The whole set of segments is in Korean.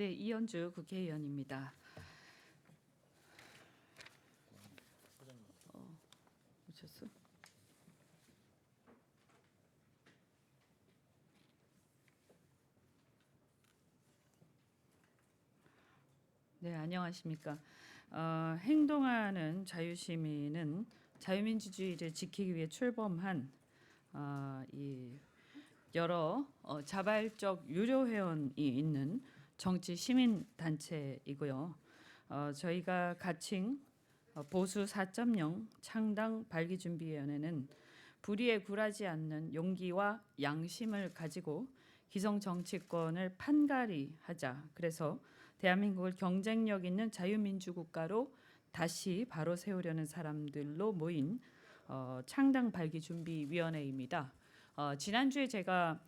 네, 이현주 국회의원입니다. 오셨어? 네, 안녕하십니까. 행동하는 자유시민은 자유민주주의를 지키기 위해 출범한 이 여러 자발적 유료 회원이 있는 정치 시민 단체이고요. 저희가 가칭 보수 4.0 창당 발기준비위원회는 불의에 굴하지 않는 용기와 양심을 가지고 기성 정치권을 판가리 하자. 그래서 대한민국을 경쟁력 있는 자유민주 국가로 다시 바로 세우려는 사람들로 모인 창당 발기준비위원회입니다. 지난주에 제가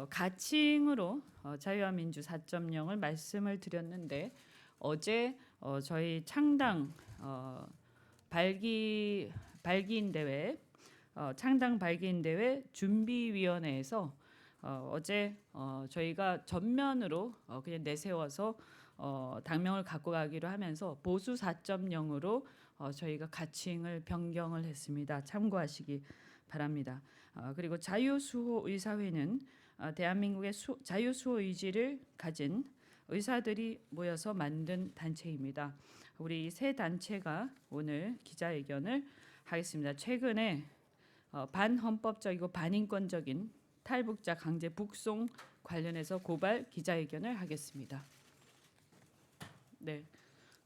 가칭으로 자유와 민주 4.0을 말씀을 드렸는데 어제 저희 창당 발기인 대회 창당 발기인 대회 준비위원회에서 어제 저희가 전면으로 그냥 내세워서 당명을 갖고 가기로 하면서 보수 4.0으로 저희가 가칭을 변경을 했습니다. 참고하시기 바랍니다. 그리고 자유수호 의사회는 대한민국의 자유수호 의지를 가진 의사들이 모여서 만든 단체입니다. 우리 이 세 단체가 오늘 기자회견을 하겠습니다. 최근에 반헌법적이고 반인권적인 탈북자 강제 북송 관련해서 고발 기자회견을 하겠습니다. 네,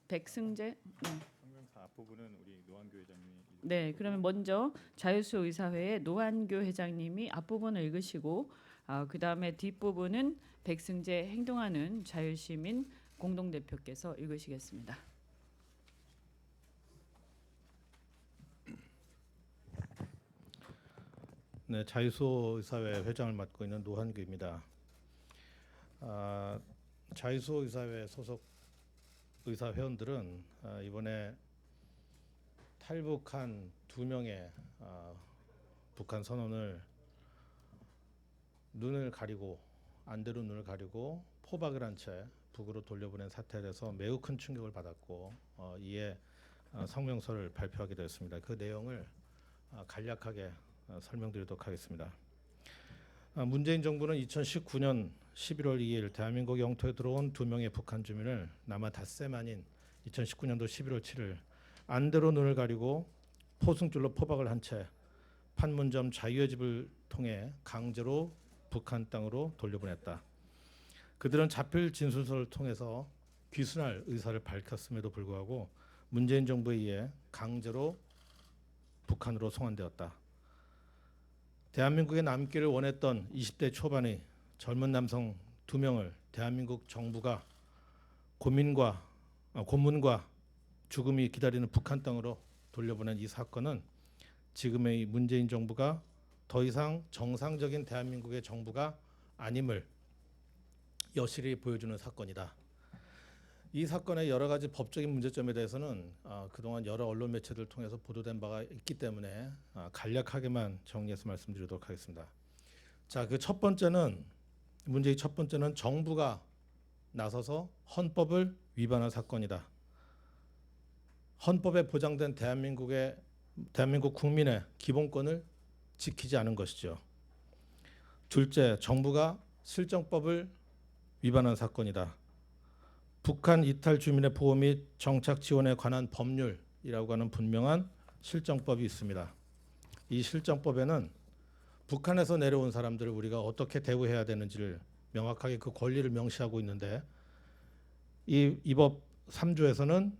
백승재. 성명서 앞부분은 우리 노한교 회장님이. 네, 그러면 먼저 자유수호 의사회의 노한교 회장님이 앞부분을 읽으시고 그 다음에 뒷부분은 백승재 행동하는 자유시민 공동대표께서 읽으시겠습니다. 네, 자유수호 의사회 회장을 맡고 있는 노한규입니다. 자유수호 의사회 소속 의사 회원들은 이번에 탈북한 2명의 북한 선원을 눈을 가리고 안대로 눈을 가리고 포박을 한 채 북으로 돌려보낸 사태에 대해서 매우 큰 충격을 받았고 이에 성명서를 발표하게 되었습니다. 그 내용을 간략하게 설명드리도록 하겠습니다. 문재인 정부는 2019년 11월 2일 대한민국 영토에 들어온 2명의 북한 주민을 남아 닷새 만인 2019년도 11월 7일 안대로 눈을 가리고 포승줄로 포박을 한 채 판문점 자유의 집을 통해 강제로 북한 땅으로 돌려보냈다. 그들은 자필 진술서를 통해서 귀순할 의사를 밝혔음에도 불구하고 문재인 정부에 의해 강제로 북한으로 송환되었다. 대한민국에 남기를 원했던 20대 초반의 젊은 남성 2명을 대한민국 정부가 고문과 죽음이 기다리는 북한 땅으로 돌려보낸 이 사건은 지금의 문재인 정부가 더 이상 정상적인 대한민국의 정부가 아님을 여실히 보여주는 사건이다. 이 사건의 여러 가지 법적인 문제점에 대해서는 그동안 여러 언론 매체들을 통해서 보도된 바가 있기 때문에 간략하게만 정리해서 말씀드리도록 하겠습니다. 자, 그 첫 번째는 문제의 첫 번째는 정부가 나서서 헌법을 위반한 사건이다. 헌법에 보장된 대한민국 국민의 기본권을 지키지 않은 것이죠. 둘째, 정부가 실정법을 위반한 사건이다. 북한 이탈 주민의 보호 및 정착 지원에 관한 법률이라고 하는 분명한 실정법이 있습니다. 이 실정법에는 북한에서 내려온 사람들을 우리가 어떻게 대우해야 되는지를 명확하게 그 권리를 명시하고 있는데 이 법 3조에서는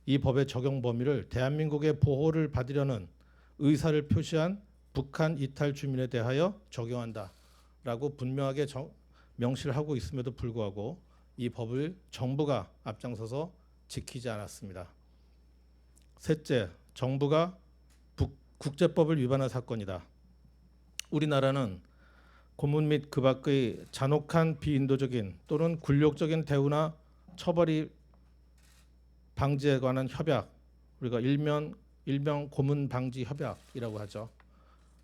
이 법의 적용 범위를 대한민국의 보호를 받으려는 의사를 표시한 북한 이탈 주민에 대하여 적용한다라고 분명하게 명시를 하고 있음에도 불구하고 이 법을 정부가 앞장서서 지키지 않았습니다. 셋째, 정부가 국제법을 위반한 사건이다. 우리나라는 고문 및 그 밖의 잔혹한 비인도적인 또는 굴욕적인 대우나 처벌이 방지에 관한 협약, 우리가 일명 고문 방지 협약이라고 하죠.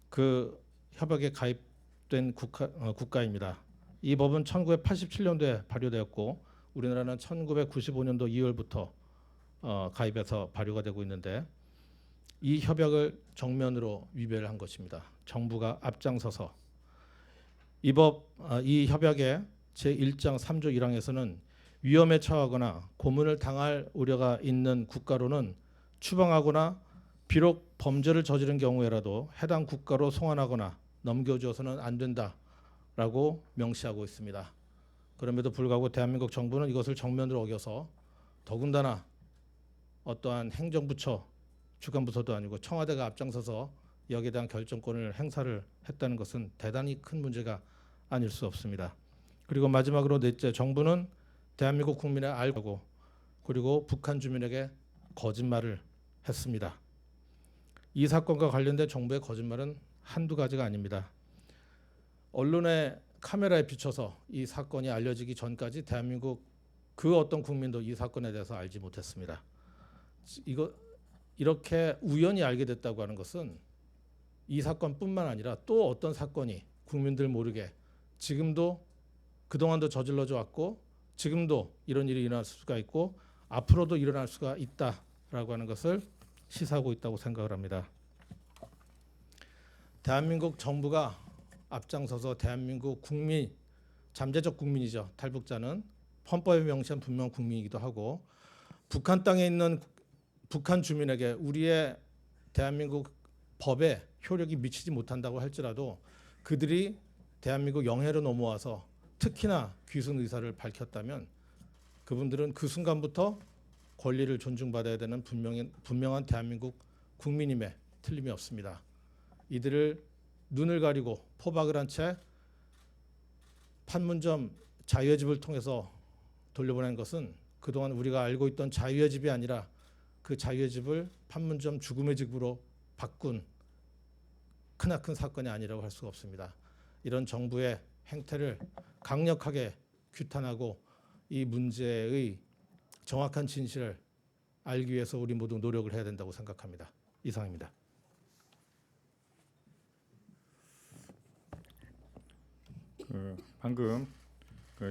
그 협약에 가입된 국가입니다. 이 법은 1987년도에 발효되었고 우리나라는 1995년도 2월부터 가입해서 발효가 되고 있는데 이 협약을 정면으로 위배를 한 것입니다. 정부가 앞장서서 이 협약의 제1장 3조 1항에서는 위험에 처하거나 고문을 당할 우려가 있는 국가로는 추방하거나 비록 범죄를 저지른 경우에라도 해당 국가로 송환하거나 넘겨주어서는 안 된다라고 명시하고 있습니다. 그럼에도 불구하고 대한민국 정부는 이것을 정면으로 어겨서 더군다나 어떠한 행정부처, 주관부서도 아니고 청와대가 앞장서서 여기에 대한 결정권을 행사를 했다는 것은 대단히 큰 문제가 아닐 수 없습니다. 그리고 마지막으로 넷째, 정부는 대한민국 국민을 알고 그리고 북한 주민에게 거짓말을 했습니다. 이 사건과 관련된 정부의 거짓말은 한두 가지가 아닙니다. 언론의 카메라에 비춰서 이 사건이 알려지기 전까지 대한민국 그 어떤 국민도 이 사건에 대해서 알지 못했습니다. 이렇게 우연히 알게 됐다고 하는 것은 이 사건뿐만 아니라 또 어떤 사건이 국민들 모르게 지금도 그동안도 저질러져 왔고 지금도 이런 일이 일어날 수가 있고 앞으로도 일어날 수가 있다라고 하는 것을 시사하고 있다고 생각을 합니다. 대한민국 정부가 앞장서서 대한민국 국민, 잠재적 국민이죠. 탈북자는 헌법에 명시한 분명 국민이기도 하고 북한 땅에 있는 북한 주민에게 우리의 대한민국 법에 효력이 미치지 못한다고 할지라도 그들이 대한민국 영해로 넘어와서 특히나 귀순 의사를 밝혔다면 그분들은 그 순간부터 권리를 존중받아야 되는 분명한 대한민국 국민임에 틀림이 없습니다. 이들을 눈을 가리고 포박을 한 채 판문점 자유의 집을 통해서 돌려보낸 것은 그동안 우리가 알고 있던 자유의 집이 아니라 그 자유의 집을 판문점 죽음의 집으로 바꾼 크나큰 사건이 아니라고 할 수가 없습니다. 이런 정부의 행태를 강력하게 규탄하고 이 문제의 정확한 진실을 알기 위해서 우리 모두 노력을 해야 된다고 생각합니다. 이상입니다. 방금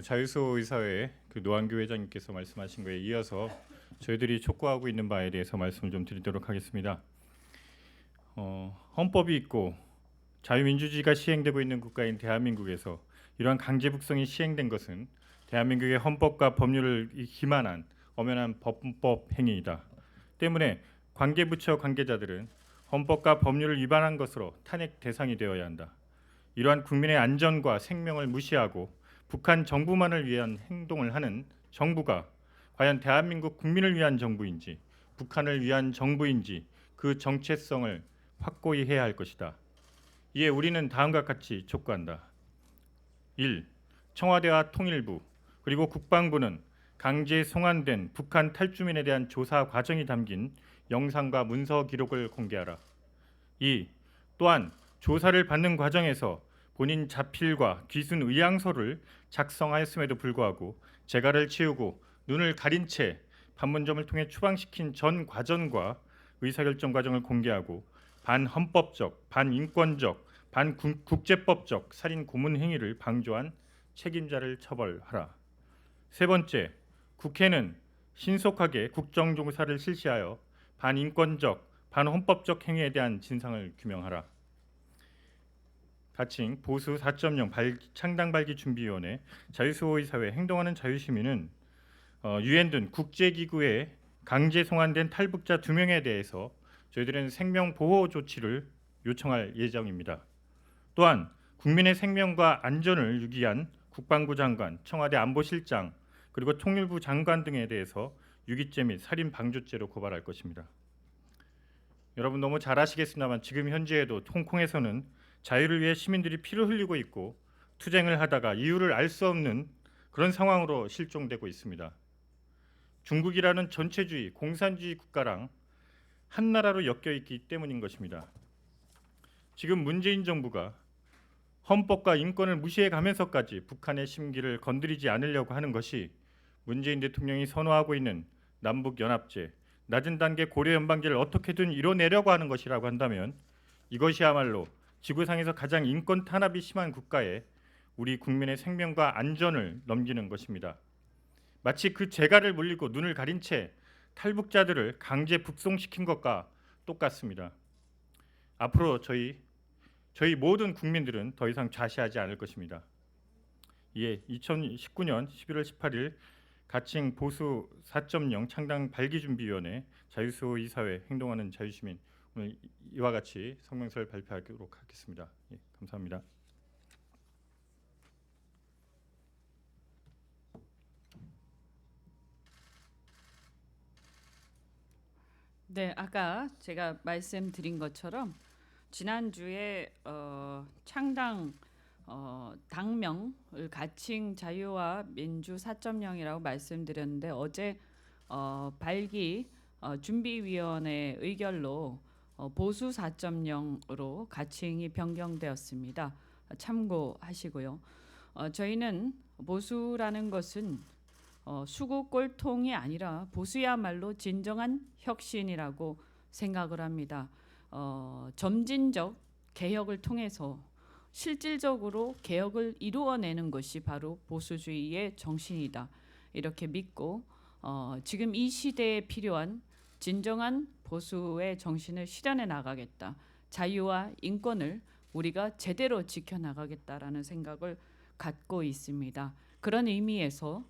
자유소 의사회 노한교 회장님께서 말씀하신 거에 이어서 저희들이 촉구하고 있는 바에 대해서 말씀을 좀 드리도록 하겠습니다. 헌법이 있고 자유민주주의가 시행되고 있는 국가인 대한민국에서 이러한 강제북송이 시행된 것은 대한민국의 헌법과 법률을 기만한 엄연한 범법 행위이다. 때문에 관계부처 관계자들은 헌법과 법률을 위반한 것으로 탄핵 대상이 되어야 한다. 이러한 국민의 안전과 생명을 무시하고 북한 정부만을 위한 행동을 하는 정부가 과연 대한민국 국민을 위한 정부인지 북한을 위한 정부인지 그 정체성을 확고히 해야 할 것이다. 이에 우리는 다음과 같이 촉구한다. 1. 청와대와 통일부 그리고 국방부는 강제 송환된 북한 탈주민에 대한 조사 과정이 담긴 영상과 문서 기록을 공개하라. 2. 또한 조사를 받는 과정에서 본인 자필과 귀순 의향서를 작성하였음에도 불구하고 재갈을 치우고 눈을 가린 채 판문점을 통해 추방시킨 전 과정과 의사결정 과정을 공개하고 반헌법적, 반인권적, 반국제법적 살인 고문 행위를 방조한 책임자를 처벌하라. 세 번째, 국회는 신속하게 국정조사를 실시하여 반인권적, 반헌법적 행위에 대한 진상을 규명하라. 가칭 보수 4.0 창당발기준비위원회 자유수호의사회 행동하는 자유시민은 유엔 등 국제기구에 강제 송환된 탈북자 2명에 대해서 저희들은 생명보호 조치를 요청할 예정입니다. 또한 국민의 생명과 안전을 유기한 국방부 장관, 청와대 안보실장, 그리고 통일부 장관 등에 대해서 유기죄 및 살인 방조죄로 고발할 것입니다. 여러분 너무 잘 아시겠습니다만 지금 현재에도 홍콩에서는 자유를 위해 시민들이 피를 흘리고 있고 투쟁을 하다가 이유를 알 수 없는 그런 상황으로 실종되고 있습니다. 중국이라는 전체주의, 공산주의 국가랑 한 나라로 엮여 있기 때문인 것입니다. 지금 문재인 정부가 헌법과 인권을 무시해 가면서까지 북한의 심기를 건드리지 않으려고 하는 것이 문재인 대통령이 선호하고 있는 남북연합제, 낮은 단계 고려 연방제를 어떻게든 이뤄내려고 하는 것이라고 한다면 이것이야말로 지구상에서 가장 인권 탄압이 심한 국가에 우리 국민의 생명과 안전을 넘기는 것입니다. 마치 그 재갈을 물리고 눈을 가린 채 탈북자들을 강제 북송시킨 것과 똑같습니다. 앞으로 저희 모든 국민들은 더 이상 좌시하지 않을 것입니다. 이에 2019년 11월 18일 가칭 보수 4.0 창당 발기준비위원회 자유수호 이사회 행동하는 자유시민 오늘 이와 같이 성명서를 발표하도록 하겠습니다. 예, 감사합니다. 네, 아까 제가 말씀드린 것처럼 지난주에 창당 당명을 가칭 자유와 민주 4.0이라고 말씀드렸는데 어제 발기 준비위원회 의결로 보수 4.0으로 가칭이 변경되었습니다. 참고하시고요. 저희는 보수라는 것은 수구 꼴통이 아니라 보수야말로 진정한 혁신이라고 생각을 합니다. 점진적 개혁을 통해서 실질적으로 개혁을 이루어내는 것이 바로 보수주의의 정신이다. 이렇게 믿고 지금 이 시대에 필요한 진정한 보수의 정신을 실현해 나가겠다. 자유와 인권을 우리가 제대로 지켜나가겠다라는 생각을 갖고 있습니다. 그런 의미에서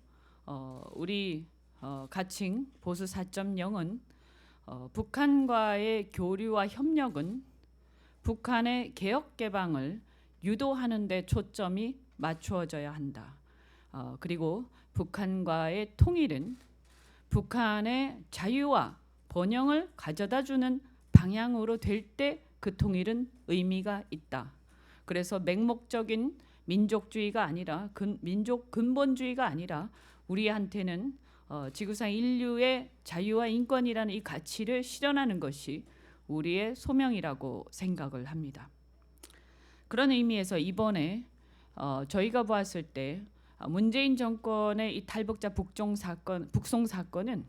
우리 가칭 보수 4.0은 북한과의 교류와 협력은 북한의 개혁 개방을 유도하는 데 초점이 맞추어져야 한다. 그리고 북한과의 통일은 북한의 자유와 번영을 가져다주는 방향으로 될 때 그 통일은 의미가 있다. 그래서 맹목적인 민족주의가 아니라 민족 근본주의가 아니라 우리한테는 지구상 인류의 자유와 인권이라는 이 가치를 실현하는 것이 우리의 소명이라고 생각을 합니다. 그런 의미에서 이번에 저희가 보았을 때 문재인 정권의 이 탈북자 북송 사건은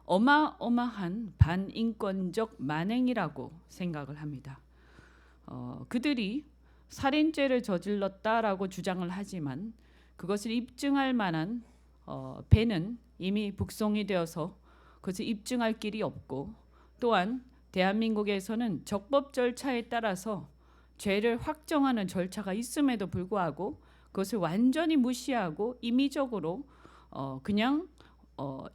어마어마한 반인권적 만행이라고 생각을 합니다. 그들이 살인죄를 저질렀다라고 주장을 하지만 그것을 입증할 만한 배는 이미 북송이 되어서 그것을 입증할 길이 없고 또한 대한민국에서는 적법 절차에 따라서 죄를 확정하는 절차가 있음에도 불구하고 그것을 완전히 무시하고 임의적으로 그냥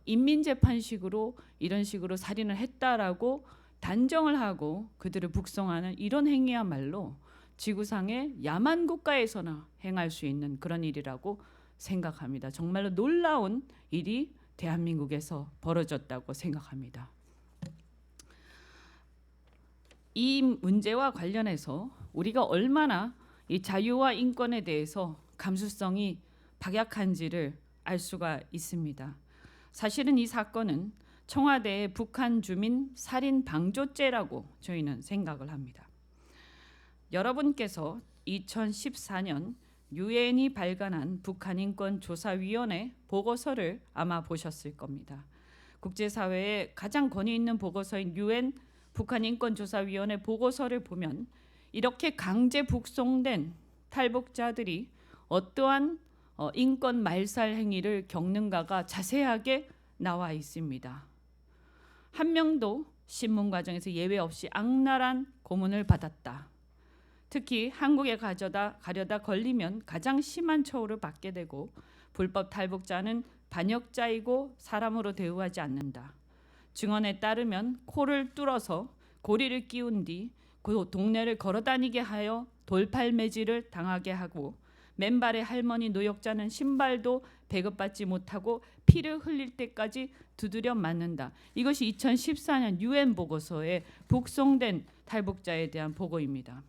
인민재판식으로 이런 식으로 살인을 했다라고 단정을 하고 그들을 북송하는 이런 행위야말로 지구상의 야만 국가에서나 행할 수 있는 그런 일이라고 생각합니다. 정말로 놀라운 일이 대한민국에서 벌어졌다고 생각합니다. 이 문제와 관련해서 우리가 얼마나 이 자유와 인권에 대해서 감수성이 박약한지를 알 수가 있습니다. 사실은 이 사건은 청와대의 북한 주민 살인 방조죄라고 저희는 생각을 합니다. 여러분께서 2014년 유엔이 발간한 북한인권조사위원회 보고서를 아마 보셨을 겁니다. 국제사회의 가장 권위 있는 보고서인 유엔 북한인권조사위원회 보고서를 보면 이렇게 강제 북송된 탈북자들이 어떠한 인권 말살 행위를 겪는가가 자세하게 나와 있습니다. 한 명도 신문 과정에서 예외 없이 악랄한 고문을 받았다. 특히 한국에 가려다 걸리면 가장 심한 처우를 받게 되고 불법 탈북자는 반역자이고 사람으로 대우하지 않는다. 증언에 따르면 코를 뚫어서 고리를 끼운 뒤 그 동네를 걸어다니게 하여 돌팔매질을 당하게 하고 맨발의 할머니 노역자는 신발도 배급받지 못하고 피를 흘릴 때까지 두드려 맞는다. 이것이 2014년 유엔 보고서에 북송된 탈북자에 대한 보고입니다.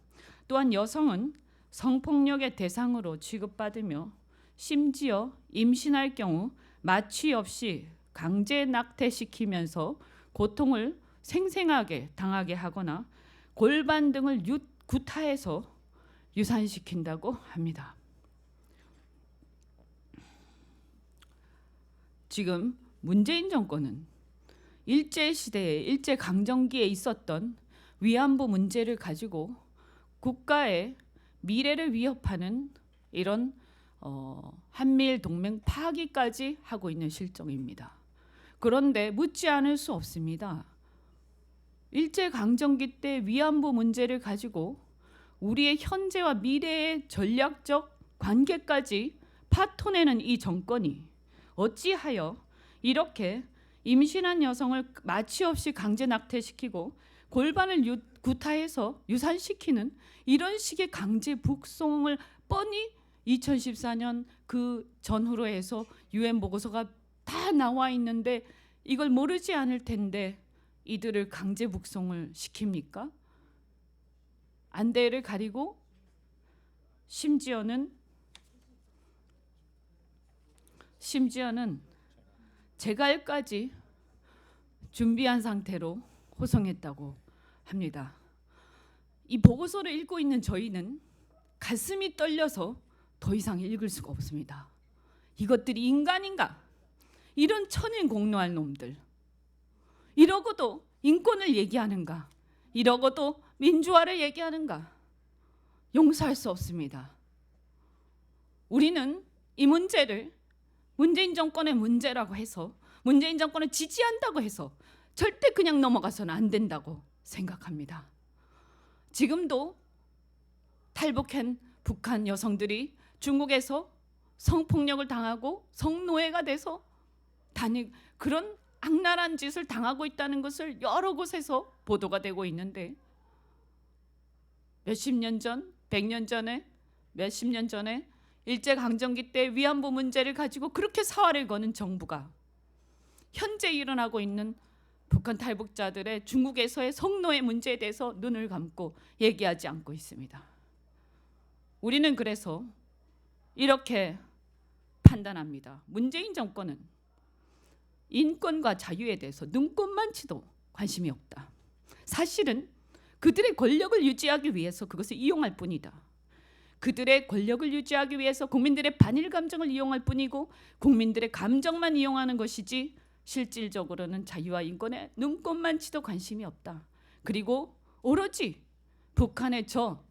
또한 여성은 성폭력의 대상으로 취급받으며 심지어 임신할 경우 마취 없이 강제 낙태시키면서 고통을 생생하게 당하게 하거나 골반 등을 구타해서 유산시킨다고 합니다. 지금 문재인 정권은 일제시대에 일제강점기에 있었던 위안부 문제를 가지고 국가의 미래를 위협하는 이런 한미일 동맹 파기까지 하고 있는 실정입니다. 그런데 묻지 않을 수 없습니다. 일제 강점기 때 위안부 문제를 가지고 우리의 현재와 미래의 전략적 관계까지 파토내는 이 정권이 어찌하여 이렇게 임신한 여성을 마취 없이 강제 낙태시키고 골반을 구타해서 유산시키는 이런 식의 강제 북송을 뻔히 2014년 그 전후로 해서 UN 보고서가 다 나와 있는데 이걸 모르지 않을 텐데 이들을 강제 북송을 시킵니까? 안대를 가리고 심지어는 재갈까지 준비한 상태로 호송했다고 합니다. 이 보고서를 읽고 있는 저희는 가슴이 떨려서 더 이상 읽을 수가 없습니다. 이것들이 인간인가? 이런 천인공노할 놈들. 이러고도 인권을 얘기하는가? 이러고도 민주화를 얘기하는가? 용서할 수 없습니다. 우리는 이 문제를 문재인 정권의 문제라고 해서 문재인 정권을 지지한다고 해서 절대 그냥 넘어가서는 안 된다고 생각합니다. 지금도 탈북한 북한 여성들이 중국에서 성폭력을 당하고 성노예가 돼서 그런 악랄한 짓을 당하고 있다는 것을 여러 곳에서 보도가 되고 있는데 몇십 년 전, 100년 전에, 몇십 년 전에 일제강점기 때 위안부 문제를 가지고 그렇게 사활을 거는 정부가 현재 일어나고 있는 북한 탈북자들의 중국에서의 성노예 문제에 대해서 눈을 감고 얘기하지 않고 있습니다. 우리는 그래서 이렇게 판단합니다. 문재인 정권은 인권과 자유에 대해서 눈꼽만치도 관심이 없다. 사실은 그들의 권력을 유지하기 위해서 그것을 이용할 뿐이다. 그들의 권력을 유지하기 위해서 국민들의 반일 감정을 이용할 뿐이고 국민들의 감정만 이용하는 것이지 실질적으로는 자유와 인권에 눈꼽만치도 관심이 없다. 그리고 오로지 북한의 저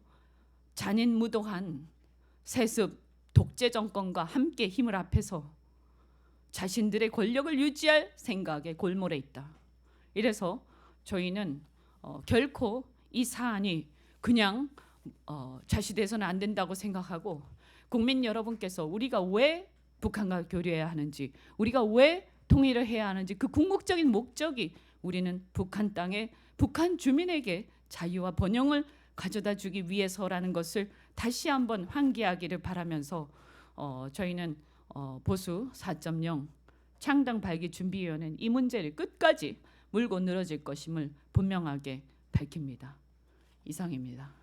잔인무도한 세습 독재 정권과 함께 힘을 합해서 자신들의 권력을 유지할 생각에 골몰해 있다. 이래서 저희는 결코 이 사안이 그냥 좌시돼서는 안 된다고 생각하고 국민 여러분께서 우리가 왜 북한과 교류해야 하는지 우리가 왜 통일을 해야 하는지 그 궁극적인 목적이 우리는 북한 땅에 북한 주민에게 자유와 번영을 가져다 주기 위해서라는 것을 다시 한번 환기하기를 바라면서 저희는 보수 4.0 창당 발기 준비위원회는 이 문제를 끝까지 물고 늘어질 것임을 분명하게 밝힙니다. 이상입니다.